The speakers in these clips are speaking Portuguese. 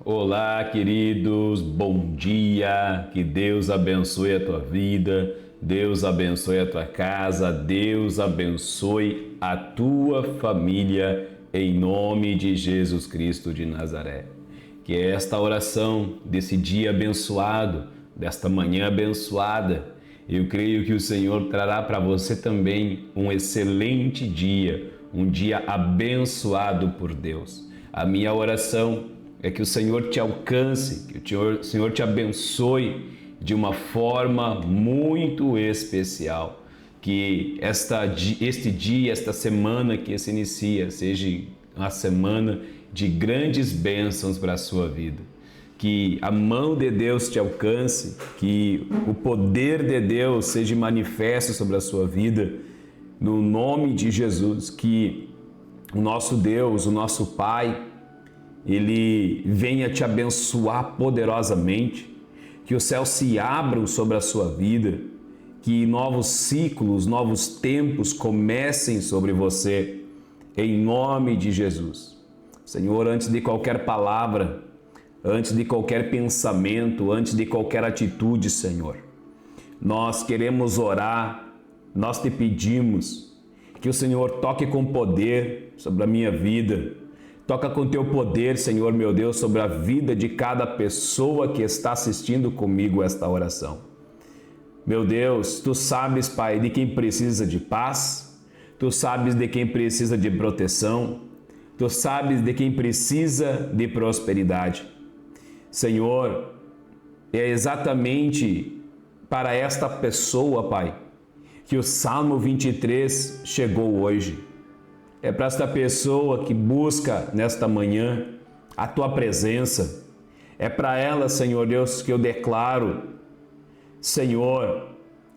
Olá, queridos, bom dia, que Deus abençoe a tua vida, Deus abençoe a tua casa, Deus abençoe a tua família, em nome de Jesus Cristo de Nazaré. Que esta oração desse dia abençoado, desta manhã abençoada, eu creio que o Senhor trará para você também um excelente dia, um dia abençoado por Deus. A minha oração é que o Senhor te alcance, que o Senhor te abençoe de uma forma muito especial. Que este dia, esta semana que se inicia, seja uma semana de grandes bênçãos para a sua vida. Que a mão de Deus te alcance, que o poder de Deus seja manifesto sobre a sua vida, no nome de Jesus. Que o nosso Deus, o nosso Pai, Ele venha te abençoar poderosamente, que os céus se abram sobre a sua vida, que novos ciclos, novos tempos comecem sobre você, em nome de Jesus. Senhor, antes de qualquer palavra, antes de qualquer pensamento, antes de qualquer atitude, Senhor, nós queremos orar, nós te pedimos que o Senhor toque com poder sobre a minha vida. Toca com teu poder, Senhor meu Deus, sobre a vida de cada pessoa que está assistindo comigo esta oração. Meu Deus, tu sabes, Pai, de quem precisa de paz, tu sabes de quem precisa de proteção, tu sabes de quem precisa de prosperidade. Senhor, é exatamente para esta pessoa, Pai, que o Salmo 23 chegou hoje. É para esta pessoa que busca nesta manhã a tua presença. É para ela, Senhor Deus, que eu declaro, Senhor,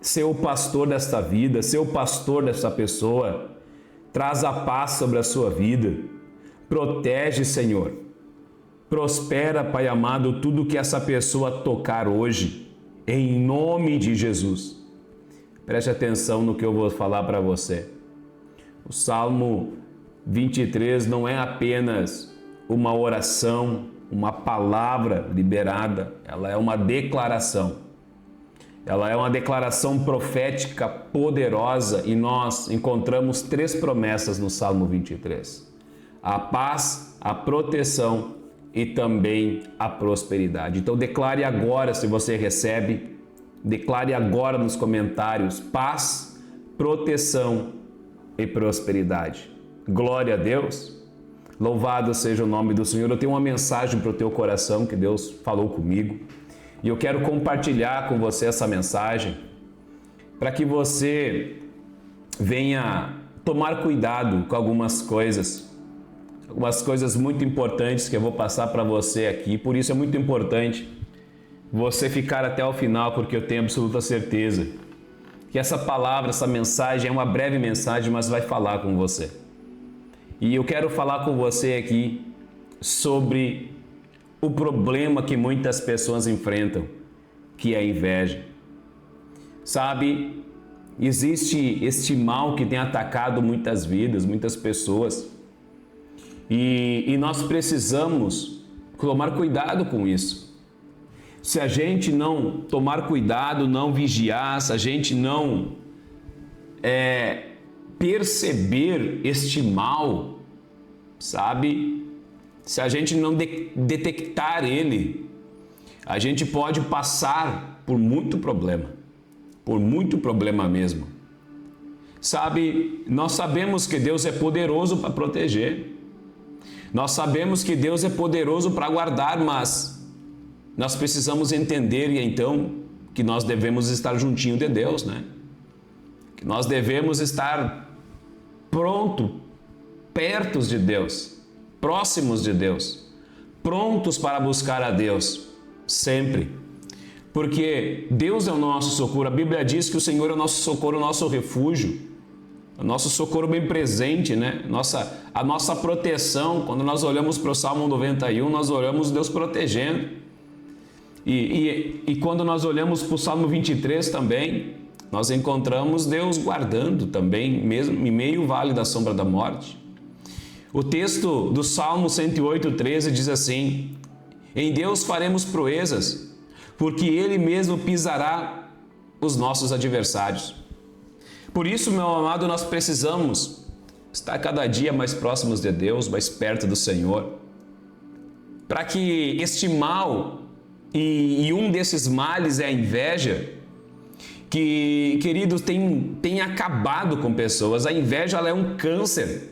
ser o pastor desta vida, ser o pastor desta pessoa. Traz a paz sobre a sua vida. Protege, Senhor. Prospera, Pai amado, tudo que essa pessoa tocar hoje, em nome de Jesus. Preste atenção no que eu vou falar para você. O Salmo 23 não é apenas uma oração, uma palavra liberada, ela é uma declaração. Ela é uma declaração profética poderosa e nós encontramos 3 promessas no Salmo 23. A paz, a proteção e também a prosperidade. Então declare agora, se você recebe, declare agora nos comentários: paz, proteção e prosperidade. Glória a Deus. Louvado seja o nome do Senhor. Eu tenho uma mensagem para o teu coração que Deus falou comigo e eu quero compartilhar com você essa mensagem para que você venha tomar cuidado com algumas coisas muito importantes que eu vou passar para você aqui. Por isso é muito importante você ficar até o final, porque eu tenho absoluta certeza que essa palavra, essa mensagem é uma breve mensagem, mas vai falar com você. E eu quero falar com você aqui sobre o problema que muitas pessoas enfrentam, que é a inveja. Sabe, existe este mal que tem atacado muitas vidas, muitas pessoas. E nós precisamos tomar cuidado com isso. Se a gente não tomar cuidado, não vigiar, se a gente não perceber este mal, sabe? Se a gente não detectar ele, a gente pode passar por muito problema mesmo. Sabe, nós sabemos que Deus é poderoso para proteger, nós sabemos que Deus é poderoso para guardar, mas nós precisamos entender, então, que nós devemos estar juntinho de Deus, né? Que nós devemos estar perto de Deus, próximos de Deus, prontos para buscar a Deus, sempre. Porque Deus é o nosso socorro. A Bíblia diz que o Senhor é o nosso socorro, o nosso refúgio, o nosso socorro bem presente, né? A nossa proteção. Quando nós olhamos para o Salmo 91, nós olhamos Deus protegendo. E quando nós olhamos para o Salmo 23 também, nós encontramos Deus guardando também, mesmo em meio ao vale da sombra da morte. O texto do Salmo 108:13 diz assim: Em Deus faremos proezas, porque Ele mesmo pisará os nossos adversários. Por isso, meu amado, nós precisamos estar cada dia mais próximos de Deus, mais perto do Senhor, para que este mal, e um desses males é a inveja, que, queridos, tem acabado com pessoas. A inveja, ela é um câncer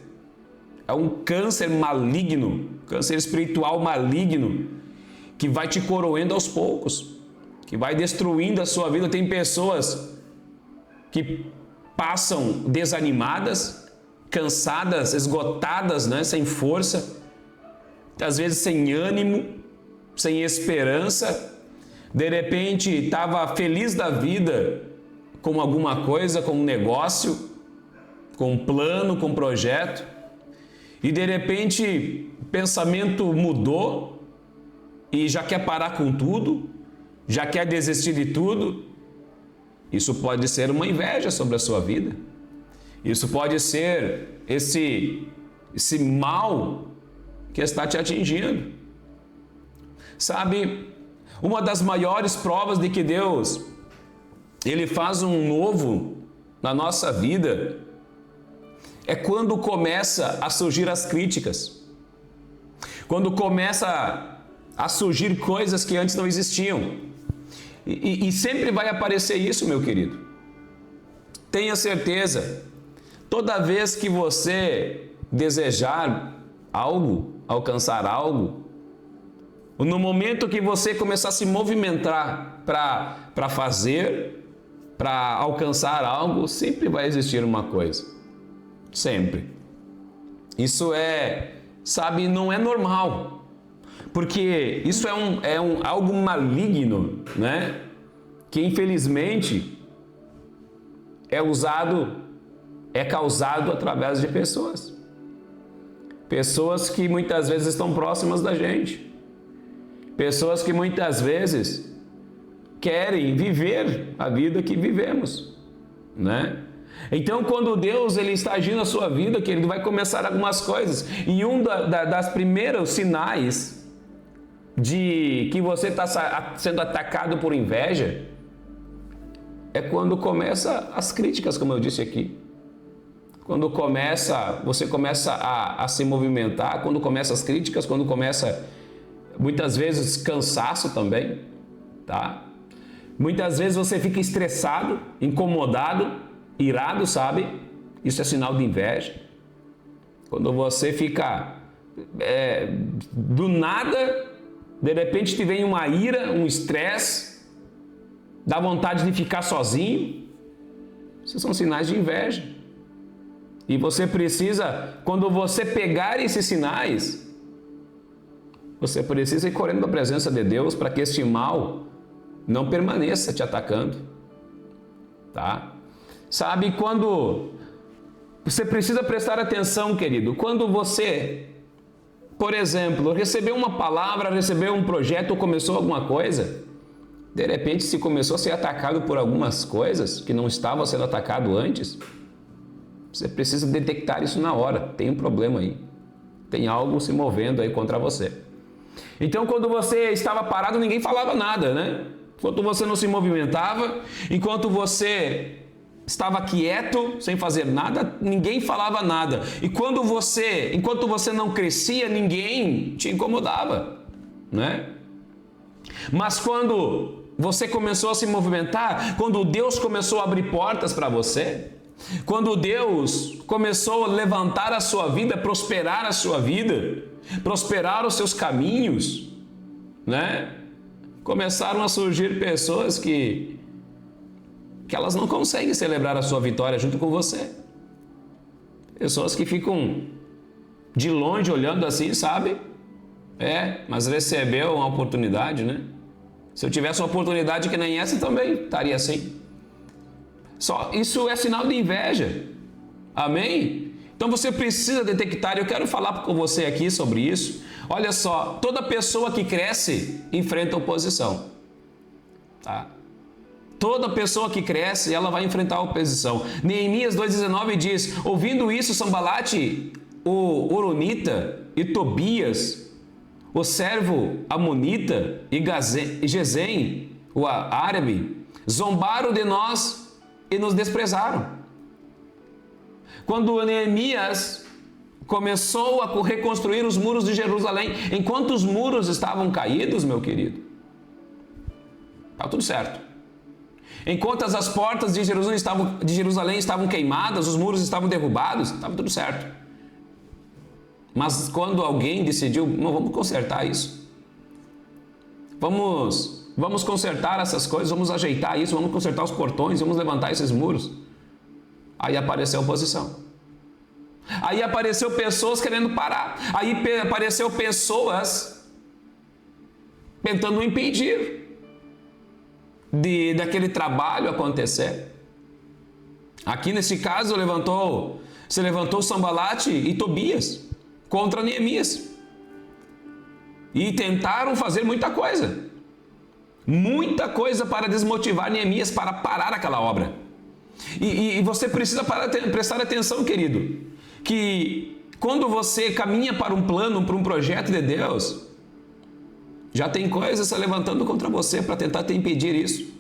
maligno, câncer espiritual maligno, que vai te coroendo aos poucos, que vai destruindo a sua vida. Tem pessoas que passam desanimadas, cansadas, esgotadas, né? Sem força, às vezes sem ânimo, sem esperança. De repente estava feliz da vida com alguma coisa, com um negócio, com um plano, com um projeto, e de repente o pensamento mudou e já quer parar com tudo, já quer desistir de tudo. Isso pode ser uma inveja sobre a sua vida. Isso pode ser esse mal que está te atingindo. Sabe, uma das maiores provas de que Deus, Ele faz um novo na nossa vida, é quando começa a surgir as críticas. Quando começa a surgir coisas que antes não existiam. E sempre vai aparecer isso, meu querido. Tenha certeza, toda vez que você desejar algo, alcançar algo, no momento que você começar a se movimentar para fazer, para alcançar algo, sempre vai existir uma coisa. Sempre. Isso sabe, não é normal. Porque isso é algo maligno, né? Que infelizmente é causado através de pessoas. Pessoas que muitas vezes estão próximas da gente. Pessoas que muitas vezes querem viver a vida que vivemos, né? Então, quando Deus ele está agindo na sua vida, que Ele vai começar algumas coisas. E das primeiros sinais de que você está sendo atacado por inveja é quando começa as críticas, como eu disse aqui. Quando você começa a se movimentar, quando começa as críticas, quando começa muitas vezes cansaço também, tá? Muitas vezes você fica estressado, incomodado, irado, sabe? Isso é sinal de inveja. Quando você fica do nada, de repente te vem uma ira, um estresse, dá vontade de ficar sozinho. Esses são sinais de inveja. E você precisa, quando você pegar esses sinais, você precisa ir correndo da presença de Deus para que este mal não permaneça te atacando, tá? Sabe, quando você precisa prestar atenção, querido, quando você, por exemplo, recebeu uma palavra, recebeu um projeto ou começou alguma coisa, de repente se começou a ser atacado por algumas coisas que não estavam sendo atacado antes, você precisa detectar isso na hora. Tem um problema aí, tem algo se movendo aí contra você. Então, quando você estava parado, ninguém falava nada, né? Enquanto você não se movimentava, enquanto você estava quieto, sem fazer nada, ninguém falava nada. E enquanto você não crescia, ninguém te incomodava, né? Mas quando você começou a se movimentar, quando Deus começou a abrir portas para você, quando Deus começou a levantar a sua vida, prosperar a sua vida, prosperar os seus caminhos, né? Começaram a surgir pessoas que elas não conseguem celebrar a sua vitória junto com você. Pessoas que ficam de longe olhando assim, sabe? Mas recebeu uma oportunidade, né? Se eu tivesse uma oportunidade que nem essa, também estaria assim. Isso é sinal de inveja. Amém? Então você precisa detectar. Eu quero falar com você aqui sobre isso. Olha só, toda pessoa que cresce enfrenta oposição, tá? Toda pessoa que cresce, ela vai enfrentar oposição. Neemias 2,19 diz: ouvindo isso, Sambalate, o Horonita, e Tobias, o servo amonita e Gesem, o árabe, zombaram de nós e nos desprezaram. Quando Neemias começou a reconstruir os muros de Jerusalém, enquanto os muros estavam caídos, meu querido, estava tudo certo. Enquanto as portas de Jerusalém estavam queimadas, os muros estavam derrubados, estava tudo certo. Mas quando alguém decidiu, não, vamos consertar isso. Vamos consertar essas coisas, vamos ajeitar isso, vamos consertar os portões, vamos levantar esses muros. Aí apareceu a oposição. Aí apareceu pessoas querendo parar. Aí apareceu pessoas tentando impedir daquele trabalho acontecer. Aqui nesse caso se levantou Sambalate e Tobias contra Neemias. E tentaram fazer muita coisa para desmotivar Neemias, para parar aquela obra. E você precisa prestar atenção, querido, que quando você caminha para um plano, para um projeto de Deus, já tem coisas se levantando contra você para tentar te impedir isso.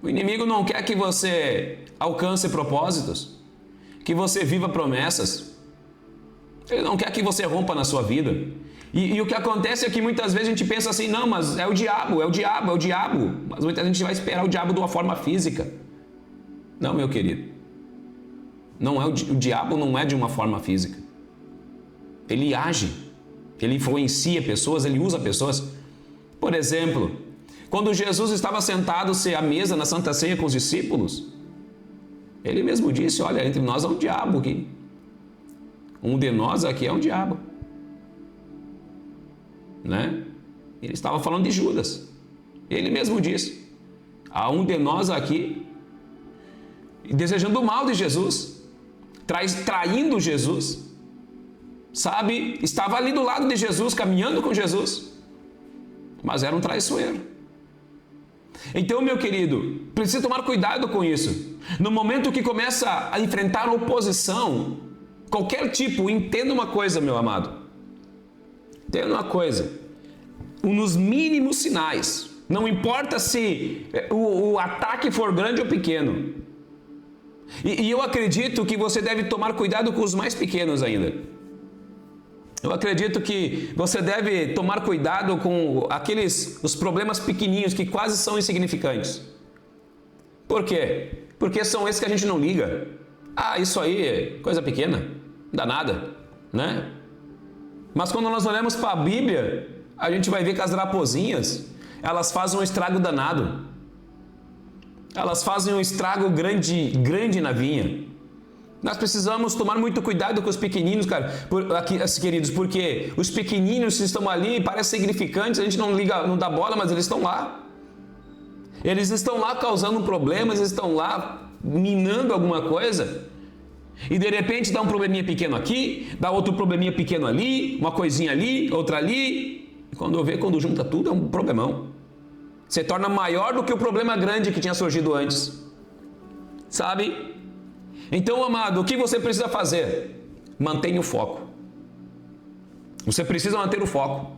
O inimigo não quer que você alcance propósitos, que você viva promessas. Ele não quer que você rompa na sua vida. E o que acontece é que muitas vezes a gente pensa assim, não, mas é o diabo. Mas muitas vezes a gente vai esperar o diabo de uma forma física. Não, meu querido. Não é o diabo não é de uma forma física. Ele age. Ele influencia pessoas, ele usa pessoas. Por exemplo, quando Jesus estava sentado à mesa na Santa Ceia com os discípulos, ele mesmo disse, olha, entre nós há um diabo aqui. Um de nós aqui é um diabo. Né? Ele estava falando de Judas. Ele mesmo disse, há um de nós aqui desejando o mal de Jesus, traindo Jesus. Sabe, estava ali do lado de Jesus, caminhando com Jesus, mas era um traiçoeiro. Então, meu querido, precisa tomar cuidado com isso. No momento que começa a enfrentar oposição, qualquer tipo, entenda uma coisa, meu amado. Entenda uma coisa. Nos mínimos sinais, não importa se o ataque for grande ou pequeno. E eu acredito que você deve tomar cuidado com os mais pequenos ainda. Eu acredito que você deve tomar cuidado com os problemas pequenininhos que quase são insignificantes. Por quê? Porque são esses que a gente não liga. Ah, isso aí é coisa pequena, não dá nada, né? Mas quando nós olhamos para a Bíblia, a gente vai ver que as raposinhas, elas fazem um estrago danado. Elas fazem um estrago grande na vinha. Nós precisamos tomar muito cuidado com os pequeninos, cara, queridos, porque os pequeninos estão ali, parecem significantes, a gente não liga, não dá bola, mas eles estão lá. Eles estão lá causando problemas, eles estão lá minando alguma coisa. E de repente dá um probleminha pequeno aqui, dá outro probleminha pequeno ali, uma coisinha ali, outra ali. E quando junta tudo, é um problemão. Se torna maior do que o problema grande que tinha surgido antes. Sabe? Então, amado, o que você precisa fazer? Mantenha o foco. Você precisa manter o foco.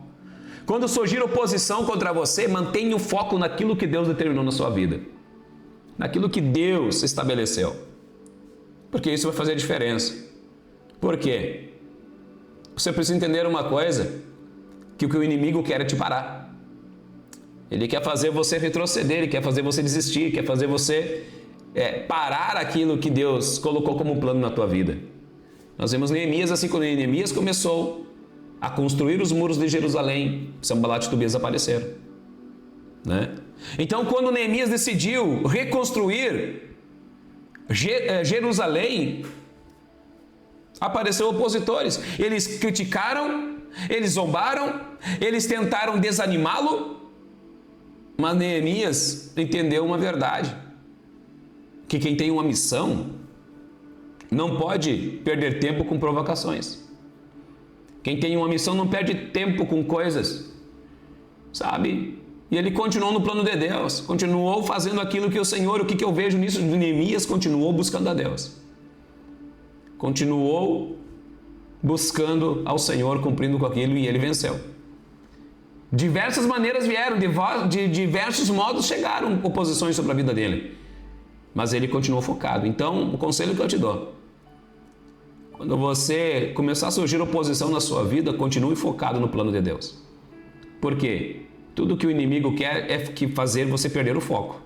Quando surgir oposição contra você, mantenha o foco naquilo que Deus determinou na sua vida. Naquilo que Deus estabeleceu. Porque isso vai fazer a diferença. Por quê? Você precisa entender uma coisa, que o que o inimigo quer é te parar. Ele quer fazer você retroceder, ele quer fazer você desistir, quer fazer você parar aquilo que Deus colocou como plano na tua vida. Nós vemos Neemias assim, quando Neemias começou a construir os muros de Jerusalém, Sanbalate e Tobias apareceram. Né? Então, quando Neemias decidiu reconstruir Jerusalém, apareceram opositores. Eles criticaram, eles zombaram, eles tentaram desanimá-lo, mas Neemias entendeu uma verdade, que quem tem uma missão não pode perder tempo com provocações. Quem tem uma missão não perde tempo com coisas, sabe? E ele continuou no plano de Deus, continuou fazendo aquilo que o Senhor, o que eu vejo nisso de Neemias, continuou buscando a Deus. Continuou buscando ao Senhor, cumprindo com aquilo, e ele venceu. Diversas maneiras vieram, de diversos modos chegaram oposições sobre a vida dele, mas ele continuou focado. Então, o conselho que eu te dou: quando você começar a surgir oposição na sua vida, continue focado no plano de Deus. Por quê? Tudo que o inimigo quer é fazer você perder o foco,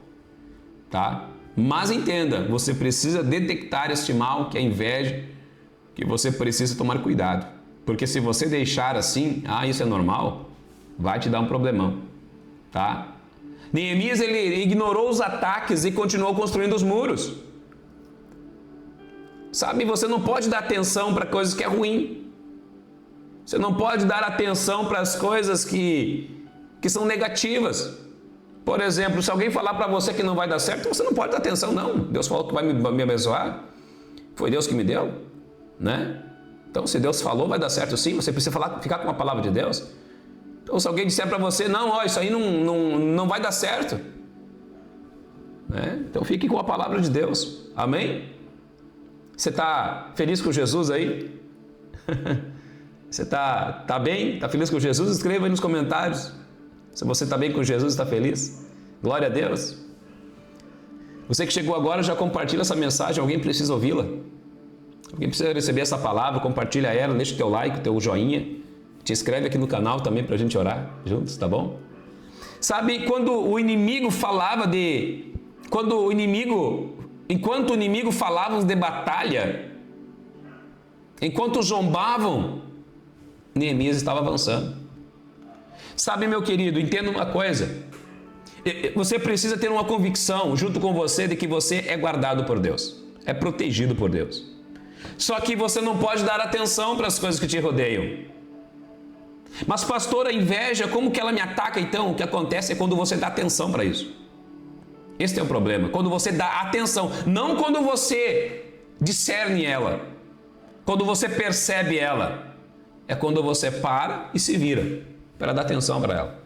tá? Mas entenda, você precisa detectar este mal, que é a inveja, que você precisa tomar cuidado. Porque se você deixar assim, isso é normal, vai te dar um problemão, tá? Neemias, ele ignorou os ataques e continuou construindo os muros. Sabe, você não pode dar atenção para coisas que é ruim. Você não pode dar atenção para as coisas que são negativas. Por exemplo, se alguém falar para você que não vai dar certo, você não pode dar atenção, não. Deus falou que vai me abençoar. Foi Deus que me deu, né? Então, se Deus falou, vai dar certo sim. Você precisa ficar com a palavra de Deus. Então, se alguém disser para você, não, isso aí não vai dar certo, né? Então, fique com a palavra de Deus. Amém? Você está feliz com Jesus aí? Você está bem? Está feliz com Jesus? Escreva aí nos comentários se você está bem com Jesus, está feliz. Glória a Deus. Você que chegou agora, já compartilha essa mensagem. Alguém precisa ouvi-la. Alguém precisa receber essa palavra. Compartilha ela, deixa o teu like, o teu joinha. Te inscreve aqui no canal também para a gente orar juntos, tá bom? Sabe, enquanto o inimigo falava de batalha, enquanto zombavam, Neemias estava avançando. Sabe, meu querido, entenda uma coisa. Você precisa ter uma convicção junto com você de que você é guardado por Deus, é protegido por Deus. Só que você não pode dar atenção para as coisas que te rodeiam. Mas, pastor, a inveja, como que ela me ataca então? O que acontece é quando você dá atenção para isso. Esse é o problema, quando você dá atenção, não quando você discerne ela, quando você percebe ela, é quando você para e se vira para dar atenção para ela.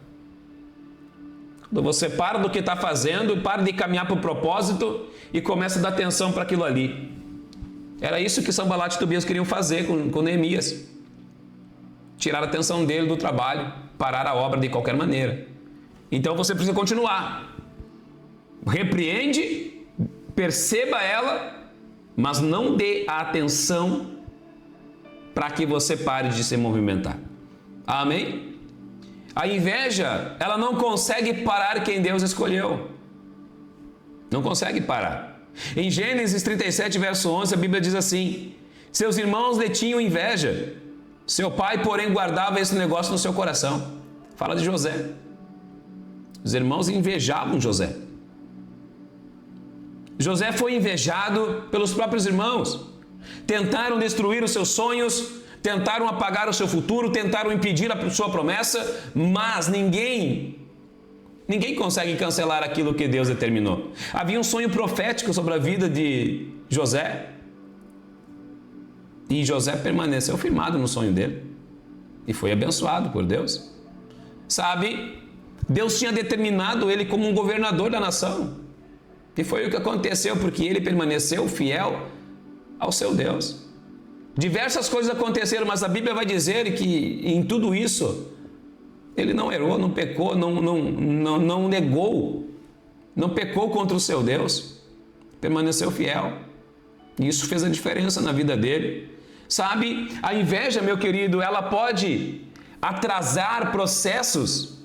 Quando você para do que está fazendo, para de caminhar para o propósito e começa a dar atenção para aquilo ali. Era isso que Sanbalat e Tobias queriam fazer com Neemias. Tirar a atenção dele do trabalho, parar a obra de qualquer maneira. Então você precisa continuar. Repreende, perceba ela, mas não dê a atenção para que você pare de se movimentar. Amém? A inveja, ela não consegue parar quem Deus escolheu. Não consegue parar. Em Gênesis 37, verso 11, a Bíblia diz assim: seus irmãos lhe tinham inveja, seu pai, porém, guardava esse negócio no seu coração. Fala de José. Os irmãos invejavam José. José foi invejado pelos próprios irmãos. Tentaram destruir os seus sonhos, tentaram apagar o seu futuro, tentaram impedir a sua promessa, mas ninguém consegue cancelar aquilo que Deus determinou. Havia um sonho profético sobre a vida de José, e José permaneceu firmado no sonho dele e foi abençoado por Deus. Sabe, Deus tinha determinado ele como um governador da nação, e foi o que aconteceu, porque ele permaneceu fiel ao seu Deus. Diversas coisas aconteceram, mas a Bíblia vai dizer que em tudo isso ele não errou, não pecou, não negou, não pecou contra o seu Deus, permaneceu fiel. E isso fez a diferença na vida dele. Sabe, a inveja, meu querido, ela pode atrasar processos.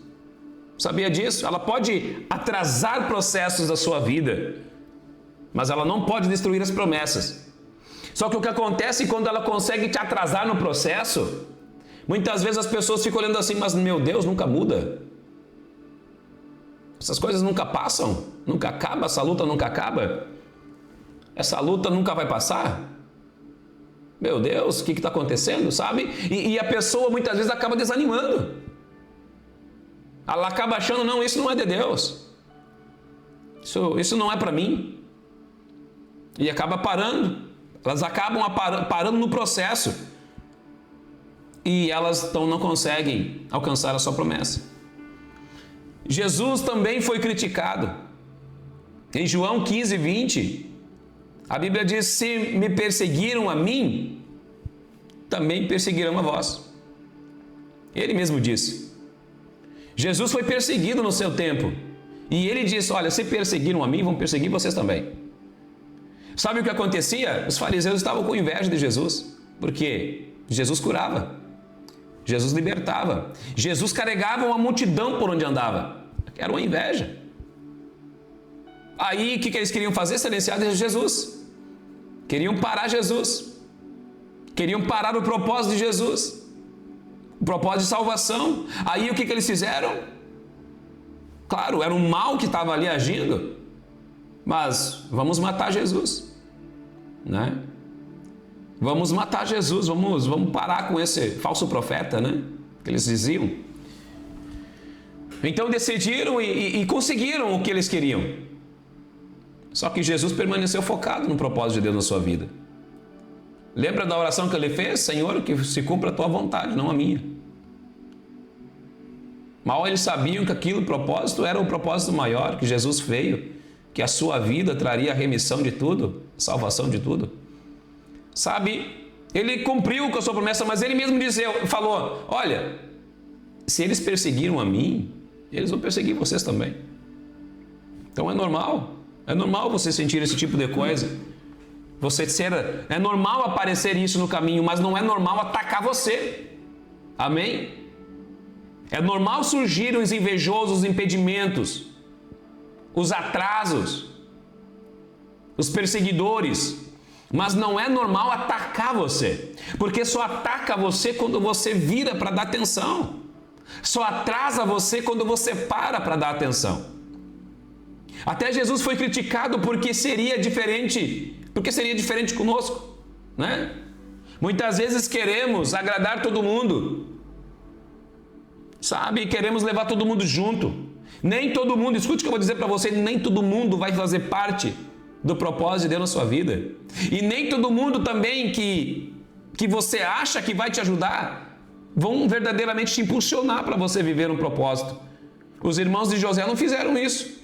Sabia disso? Ela pode atrasar processos da sua vida, mas ela não pode destruir as promessas. Só que o que acontece quando ela consegue te atrasar no processo, muitas vezes as pessoas ficam olhando assim, mas meu Deus, nunca muda. Essas coisas nunca passam, nunca acaba, essa luta nunca acaba. Essa luta nunca vai passar. Meu Deus, o que está acontecendo, sabe? E a pessoa muitas vezes acaba desanimando. Ela acaba achando, não, isso não é de Deus. Isso não é para mim. E acaba parando. Elas acabam parando no processo. E elas então não conseguem alcançar a sua promessa. Jesus também foi criticado. Em João 15, 20, a Bíblia diz: se me perseguiram a mim, também perseguirão a vós. Ele mesmo disse. Jesus foi perseguido no seu tempo. E ele disse, olha, se perseguiram a mim, vão perseguir vocês também. Sabe o que acontecia? Os fariseus estavam com inveja de Jesus. Porque Jesus curava. Jesus libertava. Jesus carregava uma multidão por onde andava. Era uma inveja. Aí, o que eles queriam fazer? Silenciar Jesus. Queriam parar Jesus. Queriam parar o propósito de Jesus. O propósito de salvação. Aí, o que eles fizeram? Claro, era um mal que estava ali agindo. Mas, vamos matar Jesus. Né? Vamos matar Jesus. Vamos parar com esse falso profeta, né? Que eles diziam. Então, decidiram e conseguiram o que eles queriam. Só que Jesus permaneceu focado no propósito de Deus na sua vida. Lembra da oração que ele fez? Senhor, que se cumpra a tua vontade, não a minha. Mal eles sabiam que aquilo, o propósito, era o propósito maior, que Jesus veio, que a sua vida traria a remissão de tudo, salvação de tudo. Sabe, ele cumpriu com a sua promessa, mas ele mesmo falou, olha, se eles perseguiram a mim, eles vão perseguir vocês também. Então é normal você sentir esse tipo de coisa. É normal aparecer isso no caminho, mas não é normal atacar você. Amém? É normal surgir os invejosos, os impedimentos, os atrasos, os perseguidores, mas não é normal atacar você, porque só ataca você quando você vira para dar atenção, só atrasa você quando você para dar atenção. Até Jesus foi criticado porque seria diferente conosco, né? Muitas vezes queremos agradar todo mundo, sabe? Queremos levar todo mundo junto. Nem todo mundo, escute o que eu vou dizer para você, nem todo mundo vai fazer parte do propósito de Deus na sua vida. E nem todo mundo também que você acha que vai te ajudar, vão verdadeiramente te impulsionar para você viver um propósito. Os irmãos de José não fizeram isso.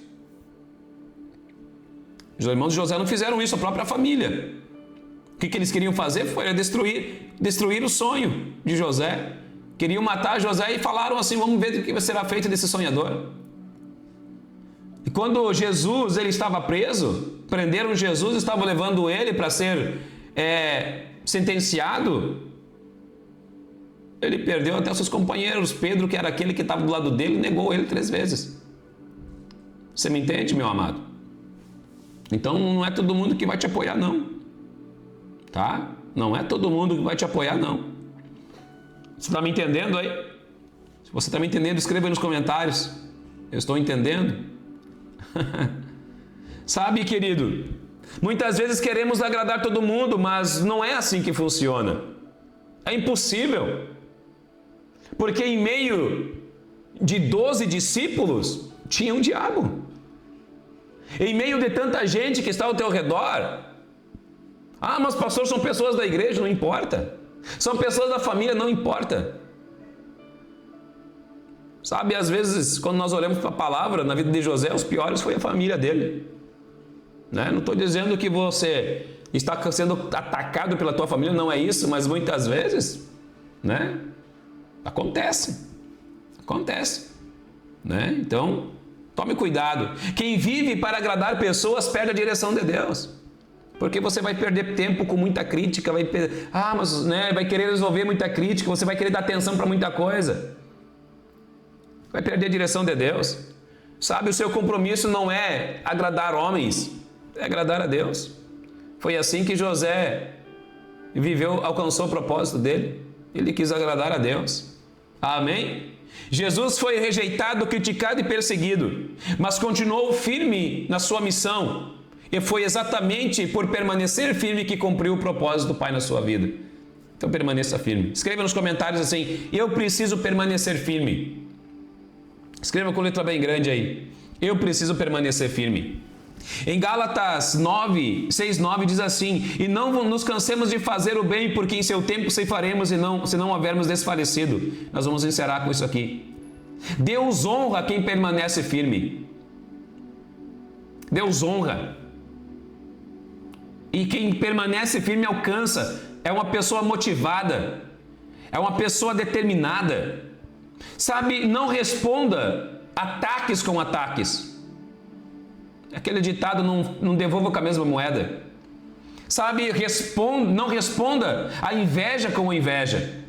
Os irmãos de José não fizeram isso, a própria família. O que eles queriam fazer foi destruir o sonho de José. Queriam matar José e falaram assim, vamos ver o que será feito desse sonhador. E quando Jesus ele estava preso, prenderam Jesus, estavam levando ele para ser sentenciado, ele perdeu até os seus companheiros. Pedro, que era aquele que estava do lado dele, negou ele 3 vezes. Você me entende, meu amado? Então não é todo mundo que vai te apoiar, não. Tá? Não é todo mundo que vai te apoiar, não. Você está me entendendo aí? Se você está me entendendo, escreva aí nos comentários. Eu estou entendendo? Sabe, querido, muitas vezes queremos agradar todo mundo, mas não é assim que funciona. É impossível. Porque em meio de 12 discípulos, tinha um diabo. Em meio de tanta gente que está ao teu redor. Ah, mas pastor, são pessoas da igreja, não importa. São pessoas da família, não importa. Sabe, às vezes, quando nós olhamos para a palavra, na vida de José, os piores foi a família dele. Né? Não estou dizendo que você está sendo atacado pela tua família, não é isso, mas muitas vezes, né? Acontece. Né? Então, tome cuidado. Quem vive para agradar pessoas perde a direção de Deus. Porque você vai perder tempo com muita crítica, vai querer resolver muita crítica, você vai querer dar atenção para muita coisa. Vai perder a direção de Deus. Sabe, o seu compromisso não é agradar homens, é agradar a Deus. Foi assim que José alcançou o propósito dele. Ele quis agradar a Deus. Amém? Jesus foi rejeitado, criticado e perseguido, mas continuou firme na sua missão. E foi exatamente por permanecer firme que cumpriu o propósito do Pai na sua vida. Então permaneça firme. Escreva nos comentários assim, eu preciso permanecer firme. Escreva com letra bem grande aí. Eu preciso permanecer firme. Em Gálatas 6:9 diz assim, e não nos cansemos de fazer o bem, porque em seu tempo ceifaremos se não houvermos desfalecido. Nós vamos encerrar com isso aqui. Deus honra quem permanece firme. Deus honra. E quem permanece firme alcança é uma pessoa motivada, é uma pessoa determinada. Sabe, não responda ataques com ataques. Aquele ditado, não devolva com a mesma moeda. Sabe, não responda a inveja com inveja.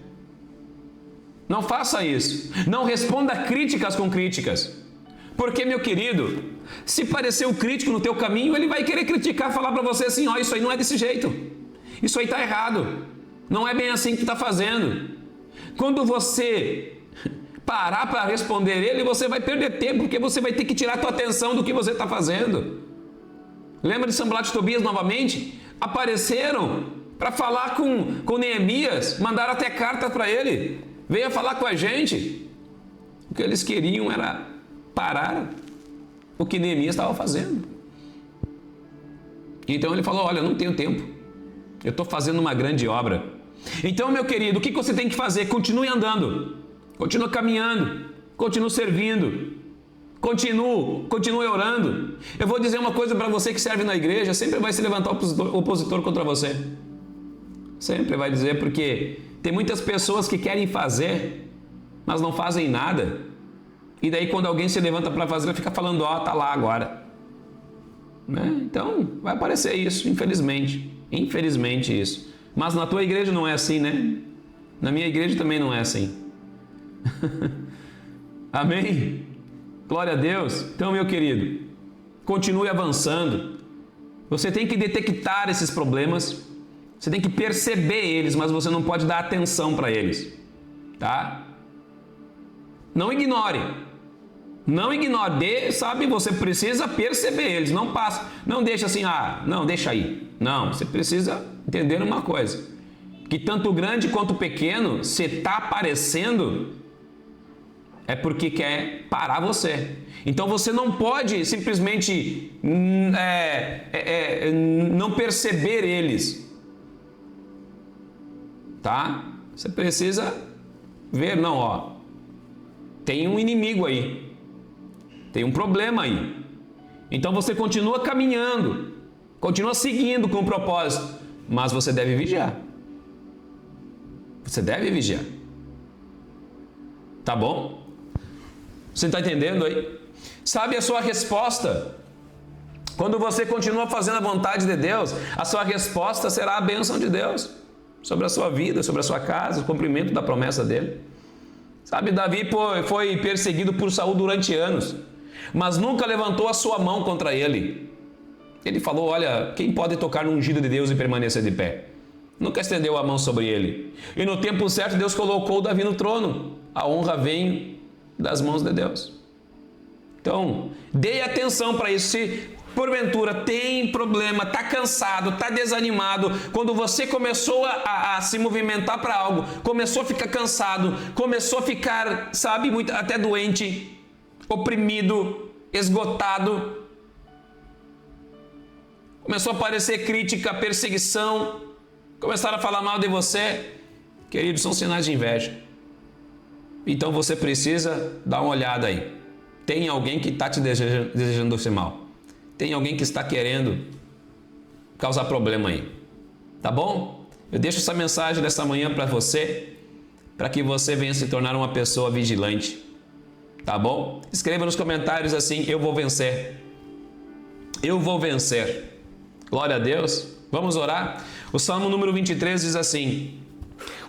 Não faça isso. Não responda críticas com críticas. Porque, meu querido, se parecer um crítico no teu caminho, ele vai querer criticar, falar para você assim, ó, isso aí não é desse jeito. Isso aí está errado. Não é bem assim que tu está fazendo. Quando você parar para responder ele, você vai perder tempo, porque você vai ter que tirar a tua atenção do que você está fazendo. Lembra de Sanbalate e Tobias novamente? Apareceram para falar com Neemias, mandaram até carta para ele. Venha falar com a gente. O que eles queriam era parar o que Neemias estava fazendo. Então ele falou, olha, eu não tenho tempo. Eu estou fazendo uma grande obra. Então, meu querido, o que você tem que fazer? Continue andando. Continue caminhando. Continue servindo. Continue orando. Eu vou dizer uma coisa para você que serve na igreja, sempre vai se levantar opositor contra você. Sempre vai dizer, porque tem muitas pessoas que querem fazer, mas não fazem nada. E daí quando alguém se levanta para fazer, fica falando, ó, tá lá agora. Né? Então, vai aparecer isso, infelizmente. Infelizmente isso. Mas na tua igreja não é assim, né? Na minha igreja também não é assim. Amém? Glória a Deus. Então, meu querido, continue avançando. Você tem que detectar esses problemas. Você tem que perceber eles, mas você não pode dar atenção para eles. Tá? Não ignore. Não ignore. Sabe, você precisa perceber eles. Não passa. Não deixa assim, não, deixa aí. Não, você precisa entender uma coisa. Que tanto o grande quanto o pequeno, se está aparecendo, é porque quer parar você. Então você não pode simplesmente não perceber eles. Tá? Você precisa ver, não, ó. Tem um inimigo aí. Tem um problema aí. Então você continua caminhando. Continua seguindo com o propósito. Mas você deve vigiar. Você deve vigiar. Tá bom? Você está entendendo aí? Sabe a sua resposta? Quando você continua fazendo a vontade de Deus, a sua resposta será a bênção de Deus sobre a sua vida, sobre a sua casa, o cumprimento da promessa dele. Sabe, Davi foi perseguido por Saul durante anos, mas nunca levantou a sua mão contra ele. Ele falou, olha, quem pode tocar no ungido de Deus e permanecer de pé? Nunca estendeu a mão sobre ele. E no tempo certo, Deus colocou Davi no trono. A honra vem das mãos de Deus. Então, dê atenção para isso. Se porventura tem problema, está cansado, está desanimado, quando você começou a se movimentar para algo, começou a ficar cansado, começou a ficar, sabe, até doente, oprimido, esgotado, começou a aparecer crítica, perseguição, começaram a falar mal de você, querido, são sinais de inveja. Então você precisa dar uma olhada aí. Tem alguém que está te desejando esse mal. Tem alguém que está querendo causar problema aí. Tá bom? Eu deixo essa mensagem dessa manhã para você, para que você venha se tornar uma pessoa vigilante. Tá bom? Escreva nos comentários assim, eu vou vencer. Eu vou vencer. Glória a Deus. Vamos orar? O Salmo número 23 diz assim: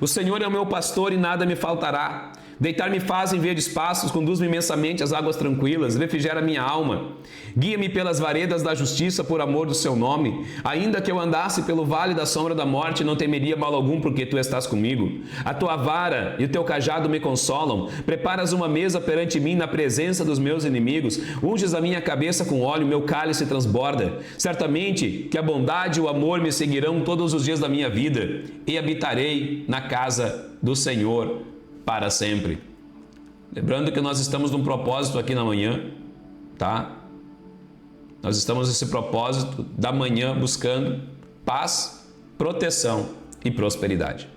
o Senhor é o meu pastor e nada me faltará. Deitar-me faz em verdes pastos, conduz-me imensamente às águas tranquilas, refrigera minha alma. Guia-me pelas varedas da justiça por amor do seu nome. Ainda que eu andasse pelo vale da sombra da morte, não temeria mal algum, porque tu estás comigo. A tua vara e o teu cajado me consolam. Preparas uma mesa perante mim na presença dos meus inimigos. Unges a minha cabeça com óleo, meu cálice transborda. Certamente que a bondade e o amor me seguirão todos os dias da minha vida, e habitarei na casa do Senhor para sempre. Lembrando que nós estamos num propósito aqui na manhã, tá? Nós estamos nesse propósito da manhã buscando paz, proteção e prosperidade,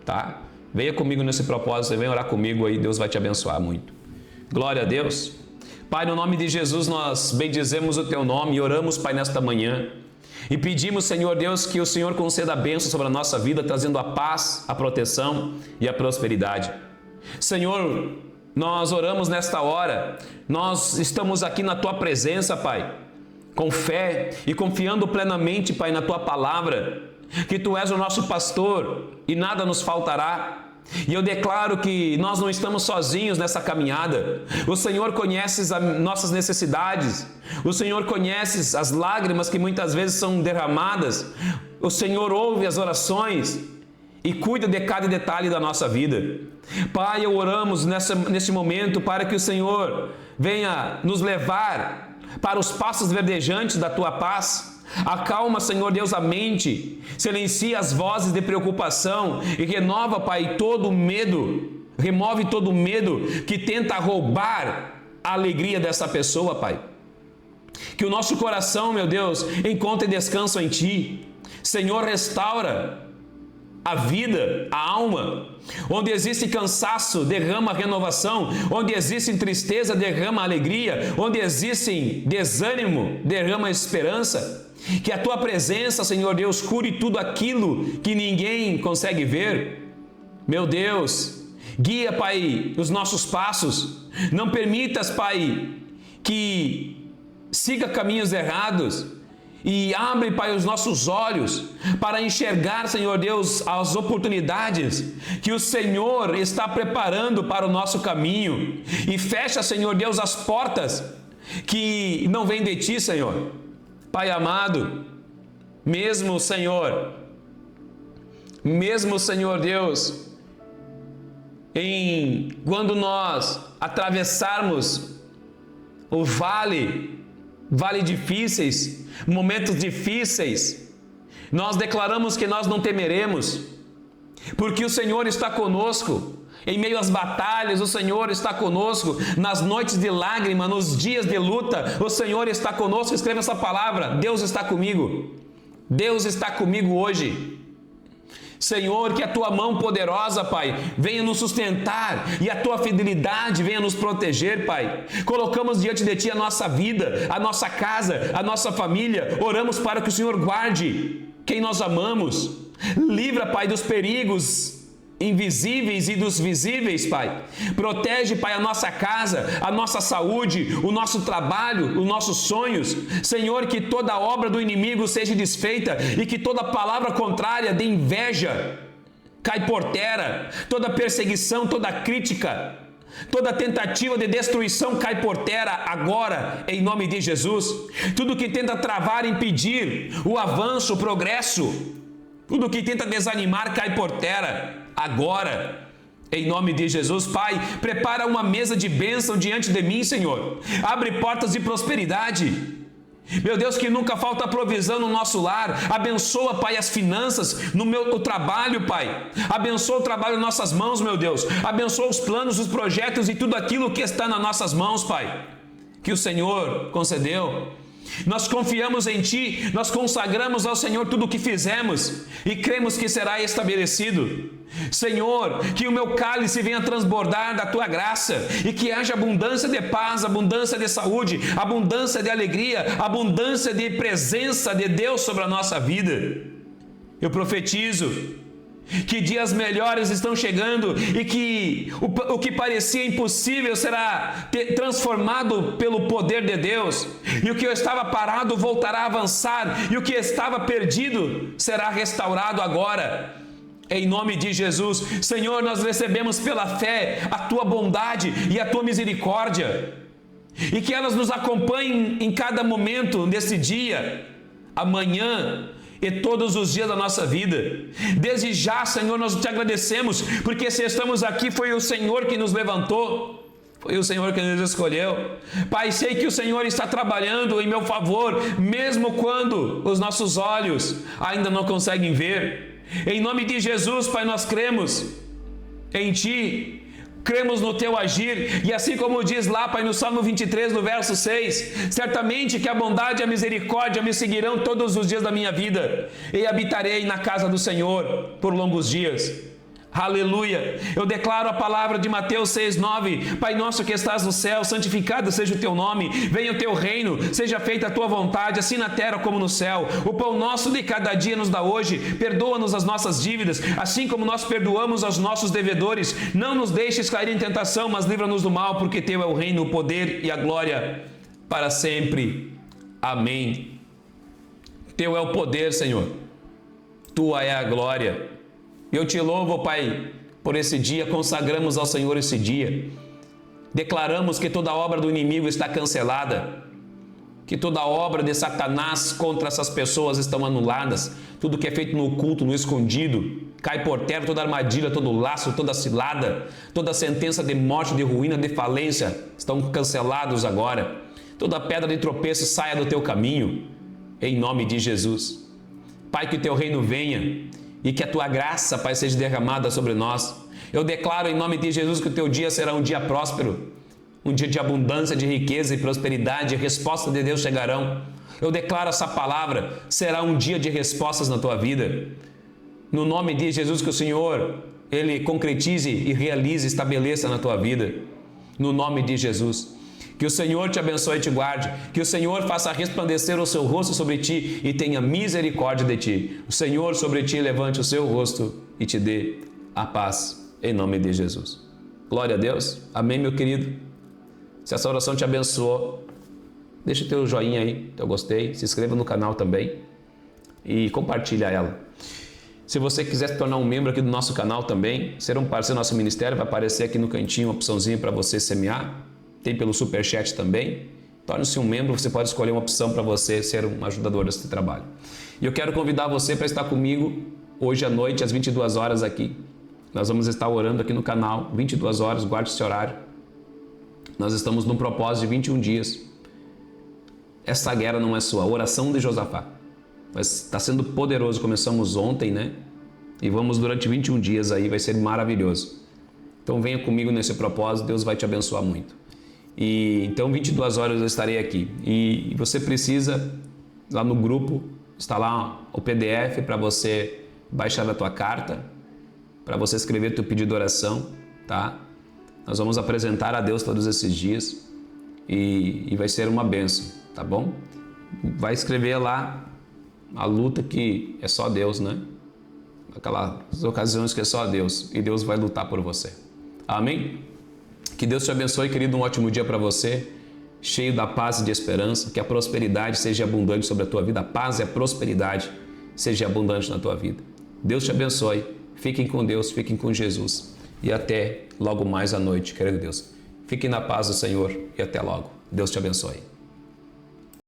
tá? Venha comigo nesse propósito, venha orar comigo aí, Deus vai te abençoar muito. Glória a Deus. Pai, no nome de Jesus nós bendizemos o teu nome e oramos, Pai, nesta manhã. E pedimos, Senhor Deus, que o Senhor conceda a bênção sobre a nossa vida, trazendo a paz, a proteção e a prosperidade. Senhor, nós oramos nesta hora, nós estamos aqui na Tua presença, Pai, com fé e confiando plenamente, Pai, na Tua palavra, que Tu és o nosso pastor e nada nos faltará. E eu declaro que nós não estamos sozinhos nessa caminhada. O Senhor conhece as nossas necessidades. O Senhor conhece as lágrimas que muitas vezes são derramadas. O Senhor ouve as orações e cuida de cada detalhe da nossa vida. Pai, oramos nesse momento para que o Senhor venha nos levar para os passos verdejantes da Tua paz. Acalma, Senhor Deus, a mente, silencia as vozes de preocupação e renova, Pai, todo o medo, remove todo o medo que tenta roubar a alegria dessa pessoa, Pai. Que o nosso coração, meu Deus, encontre descanso em Ti. Senhor, restaura a vida, a alma. Onde existe cansaço, derrama renovação. Onde existe tristeza, derrama alegria. Onde existe desânimo, derrama esperança. Que a Tua presença, Senhor Deus, cure tudo aquilo que ninguém consegue ver. Meu Deus, guia, Pai, os nossos passos. Não permitas, Pai, que siga caminhos errados. E abre, Pai, os nossos olhos para enxergar, Senhor Deus, as oportunidades que o Senhor está preparando para o nosso caminho. E fecha, Senhor Deus, as portas que não vêm de Ti, Senhor. Pai amado, mesmo Senhor Deus, quando nós atravessarmos o vale difíceis, momentos difíceis, nós declaramos que nós não temeremos, porque o Senhor está conosco. Em meio às batalhas, o Senhor está conosco. Nas noites de lágrima, nos dias de luta, o Senhor está conosco. Escreva essa palavra: Deus está comigo. Deus está comigo hoje. Senhor, que a Tua mão poderosa, Pai, venha nos sustentar e a Tua fidelidade venha nos proteger, Pai. Colocamos diante de Ti a nossa vida, a nossa casa, a nossa família. Oramos para que o Senhor guarde quem nós amamos. Livra, Pai, dos perigos invisíveis e dos visíveis, Pai. Protege, Pai, a nossa casa, a nossa saúde, o nosso trabalho, os nossos sonhos. Senhor, que toda obra do inimigo seja desfeita e que toda palavra contrária de inveja cai por terra. Toda perseguição, toda crítica, toda tentativa de destruição cai por terra agora, em nome de Jesus. Tudo que tenta travar, impedir o avanço, o progresso, tudo que tenta desanimar cai por terra agora, em nome de Jesus. Pai, prepara uma mesa de bênção diante de mim, Senhor. Abre portas de prosperidade. Meu Deus, que nunca falta provisão no nosso lar. Abençoa, Pai, as finanças no meu trabalho, Pai. Abençoa o trabalho nas nossas mãos, meu Deus. Abençoa os planos, os projetos e tudo aquilo que está nas nossas mãos, Pai, que o Senhor concedeu. Nós confiamos em Ti, nós consagramos ao Senhor tudo o que fizemos e cremos que será estabelecido. Senhor, que o meu cálice venha transbordar da Tua graça e que haja abundância de paz, abundância de saúde, abundância de alegria, abundância de presença de Deus sobre a nossa vida. Eu profetizo que dias melhores estão chegando e que o que parecia impossível será transformado pelo poder de Deus, e o que estava parado voltará a avançar, e o que estava perdido será restaurado agora, em nome de Jesus. Senhor, nós recebemos pela fé a Tua bondade e a Tua misericórdia, e que elas nos acompanhem em cada momento desse dia, amanhã e todos os dias da nossa vida. Desde já, Senhor, nós Te agradecemos, porque se estamos aqui foi o Senhor que nos levantou, foi o Senhor que nos escolheu. Pai, sei que o Senhor está trabalhando em meu favor, mesmo quando os nossos olhos ainda não conseguem ver. Em nome de Jesus, Pai, nós cremos em Ti, cremos no Teu agir, e assim como diz lá, Pai, no Salmo 23, no verso 6, certamente que a bondade e a misericórdia me seguirão todos os dias da minha vida, e habitarei na casa do Senhor por longos dias. Aleluia! Eu declaro a palavra de Mateus 6,9. Pai nosso que estás no céu, santificado seja o teu nome. Venha o teu reino, seja feita a tua vontade, assim na terra como no céu. O pão nosso de cada dia nos dá hoje. Perdoa-nos as nossas dívidas, assim como nós perdoamos aos nossos devedores. Não nos deixes cair em tentação, mas livra-nos do mal, porque teu é o reino, o poder e a glória para sempre. Amém. Teu é o poder, Senhor. Tua é a glória. Eu te louvo, Pai, por esse dia, consagramos ao Senhor esse dia. Declaramos que toda obra do inimigo está cancelada, que toda obra de Satanás contra essas pessoas estão anuladas. Tudo que é feito no oculto, no escondido, cai por terra, toda armadilha, todo laço, toda cilada, toda sentença de morte, de ruína, de falência, estão cancelados agora. Toda pedra de tropeço saia do teu caminho, em nome de Jesus. Pai, que o teu reino venha e que a tua graça, Pai, seja derramada sobre nós. Eu declaro em nome de Jesus que o teu dia será um dia próspero, um dia de abundância, de riqueza e prosperidade, e respostas de Deus chegarão. Eu declaro essa palavra, será um dia de respostas na tua vida. No nome de Jesus, que o Senhor, Ele concretize e realize, estabeleça na tua vida. No nome de Jesus. Que o Senhor te abençoe e te guarde. Que o Senhor faça resplandecer o seu rosto sobre ti e tenha misericórdia de ti. O Senhor sobre ti levante o seu rosto e te dê a paz, em nome de Jesus. Glória a Deus. Amém, meu querido. Se essa oração te abençoou, deixa o teu joinha aí, teu gostei. Se inscreva no canal também e compartilha ela. Se você quiser se tornar um membro aqui do nosso canal também, ser um parceiro do nosso ministério, vai aparecer aqui no cantinho uma opçãozinha para você semear. Tem pelo Superchat também. Torne-se um membro, você pode escolher uma opção para você ser um ajudador desse trabalho. E eu quero convidar você para estar comigo hoje à noite, às 22 horas aqui. Nós vamos estar orando aqui no canal, 22 horas, guarde esse horário. Nós estamos num propósito de 21 dias. Essa guerra não é sua, a oração de Josafá. Mas está sendo poderoso, começamos ontem, né? E vamos durante 21 dias aí, vai ser maravilhoso. Então venha comigo nesse propósito, Deus vai te abençoar muito. E então 22 horas eu estarei aqui e você precisa lá no grupo, está lá o PDF para você baixar a tua carta, para você escrever teu pedido de oração, tá? Nós vamos apresentar a Deus todos esses dias e vai ser uma bênção, tá bom? Vai escrever lá a luta que é só Deus, né? Aquelas ocasiões que é só Deus e Deus vai lutar por você. Amém? Que Deus te abençoe, querido, um ótimo dia para você, cheio da paz e de esperança, que a prosperidade seja abundante sobre a tua vida, a paz e a prosperidade seja abundante na tua vida. Deus te abençoe, fiquem com Deus, fiquem com Jesus e até logo mais à noite, querido Deus. Fiquem na paz do Senhor e até logo. Deus te abençoe.